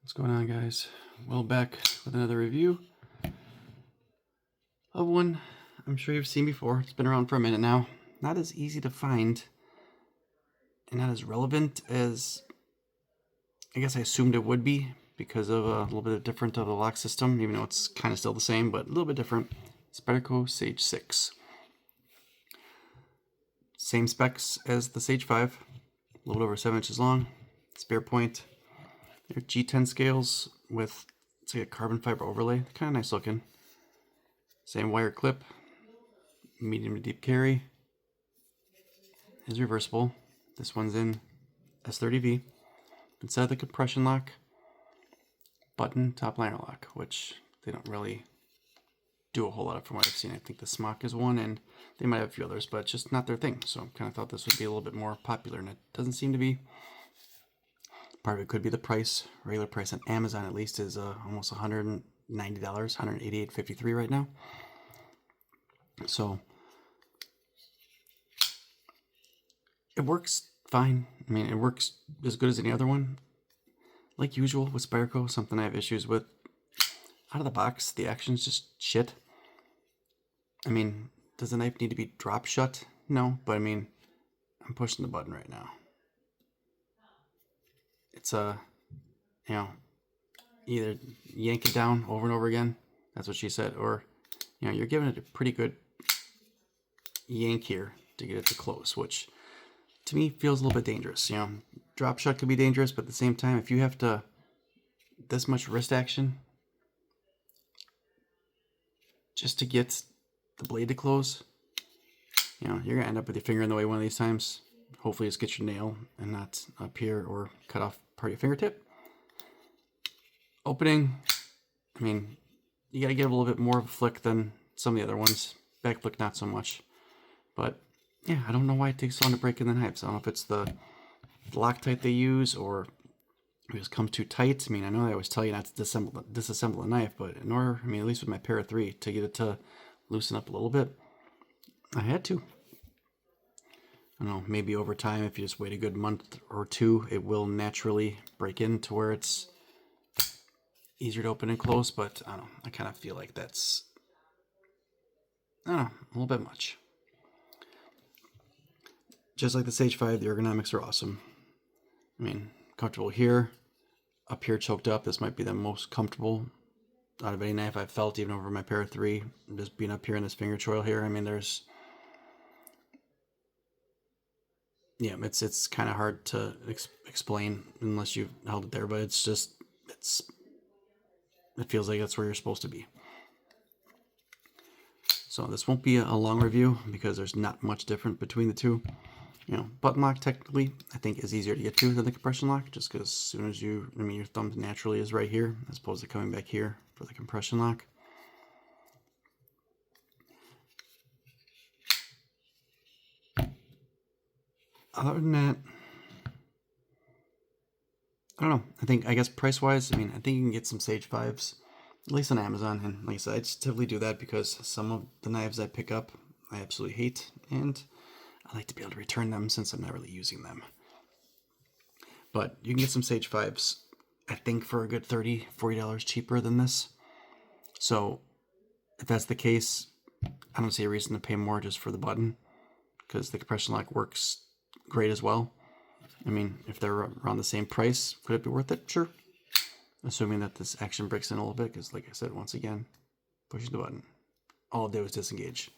What's going on, guys? Well, back with another review of one I'm sure you've seen before. It's been around for a minute now. Not as easy to find and not as relevant as I guess I assumed it would be because of a little bit different of the lock system, even though it's kind of still the same, but a little bit different. Spyderco Sage 6. Same specs as the Sage 5, a little over 7 inches long, spare point. They're G10 scales with, it's like a carbon fiber overlay, kind of nice looking. Same wire clip, medium to deep carry. Is reversible. This one's in S30V. Instead of the compression lock, button top liner lock, which they don't really do a whole lot of from what I've seen. I think the Smock is one, and they might have a few others, but it's just not their thing. So I kind of thought this would be a little bit more popular, and it doesn't seem to be. Part of it could be the price. Regular price on Amazon, at least, is almost $190, $188.53 right now. So it works fine. I mean, it works as good as any other one. Like usual with Spyderco, something I have issues with. Out of the box, the action's just shit. I mean, does the knife need to be drop shut? No, but I mean, I'm pushing the button right now. It's either yank it down over and over again. That's what she said. Or, you're giving it a pretty good yank here to get it to close, which to me feels a little bit dangerous. Drop shut could be dangerous, but at the same time, if you have to, this much wrist action just to get the blade to close, you're going to end up with your finger in the way one of these times. Hopefully just get your nail and not up here or cut off part of your fingertip. Opening, I mean, you got to give a little bit more of a flick than some of the other ones. Back flick, not so much. But yeah, I don't know why it takes so long to break in the knives. I don't know if it's the Loctite they use or it just comes too tight. I mean, I know they always tell you not to disassemble a knife, but in order, I mean, at least with my Para 3, to get it to loosen up a little bit, I had to. I don't know, maybe over time, if you just wait a good month or two, it will naturally break in to where it's easier to open and close, but I don't know, I kind of feel like that's, I don't know, a little bit much. Just like the Sage 5, the ergonomics are awesome. I mean, comfortable here, up here choked up. This might be the most comfortable out of any knife I've felt, even over my Para 3. Just being up here in this finger choil here, I mean, there's, yeah, it's kind of hard to explain unless you've held it there, but it's just, it feels like that's where you're supposed to be. So this won't be a long review because there's not much different between the two. Button lock technically I think is easier to get to than the compression lock, just because as soon as your thumb naturally is right here as opposed to coming back here for the compression lock. Other than that, I don't know. I guess price wise, I think you can get some Sage 5s, at least on Amazon. And like I said, I just typically do that because some of the knives I pick up I absolutely hate, and I like to be able to return them since I'm not really using them. But you can get some Sage 5s, I think, for a good $30, $40 cheaper than this. So if that's the case, I don't see a reason to pay more just for the button, because the compression lock works great as well. I mean, if they're around the same price, could it be worth it? Sure. Assuming that this action breaks in a little bit, because like I said, once again, pushing the button, all it did was disengage.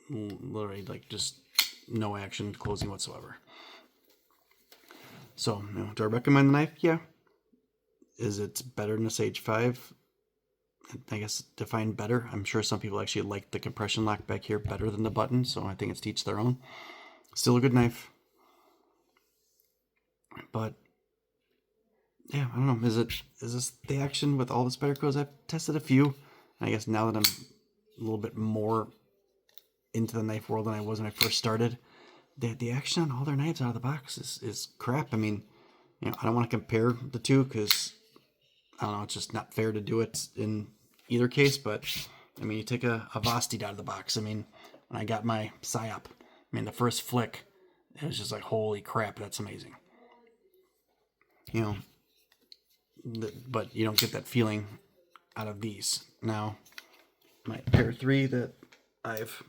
Literally, like, just no action closing whatsoever. So, do I recommend the knife? Yeah. Is it better than a Sage 5? I guess define better. I'm sure some people actually like the compression lock back here better than the button, so I think it's to each their own. Still a good knife. But yeah, I don't know. Is this the action with all the Spydercos? I've tested a few. I guess now that I'm a little bit more into the knife world than I was when I first started, the action on all their knives out of the box is crap. I mean, I don't want to compare the two because I don't know, it's just not fair to do it in either case. But I mean, you take a Vosteed out of the box. I mean, when I got my Psyop, the first flick, it was just like, holy crap, that's amazing. but you don't get that feeling out of these. Now, my Pair 3 that I've,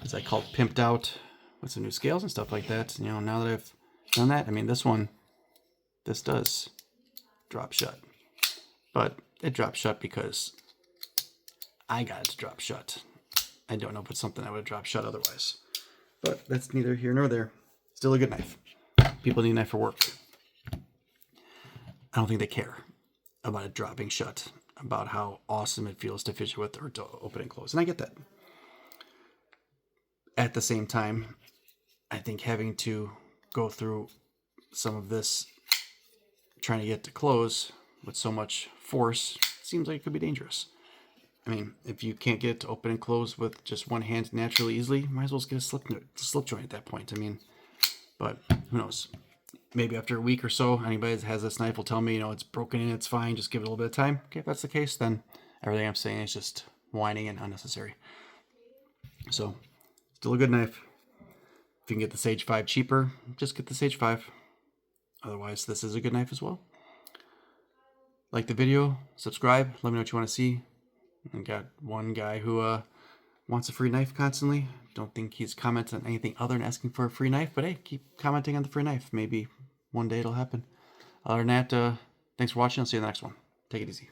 as I call it, pimped out with some new scales and stuff like that. You know, now that I've done that, I mean, this does drop shut, but it drops shut because I got it to drop shut. I don't know if it's something that would drop shut otherwise, but that's neither here nor there. Still a good knife. People need a knife for work. I don't think they care about it dropping shut, about how awesome it feels to fidget with or to open and close. And I get that. At the same time, I think having to go through some of this trying to get to close with so much force seems like it could be dangerous. I mean, if you can't get it to open and close with just one hand naturally easily, might as well just get a slip joint at that point. I mean, but who knows? Maybe after a week or so, anybody that has this knife will tell me, you know, it's broken in, it's fine, just give it a little bit of time. Okay, if that's the case, then everything I'm saying is just whining and unnecessary. So, still a good knife. If you can get the Sage 5 cheaper, just get the Sage 5. Otherwise, this is a good knife as well. Like the video, subscribe, let me know what you want to see. I got one guy who wants a free knife constantly. Don't think he's commenting on anything other than asking for a free knife, but hey, keep commenting on the free knife. Maybe one day it'll happen. Other than that, thanks for watching. I'll see you in the next one. Take it easy.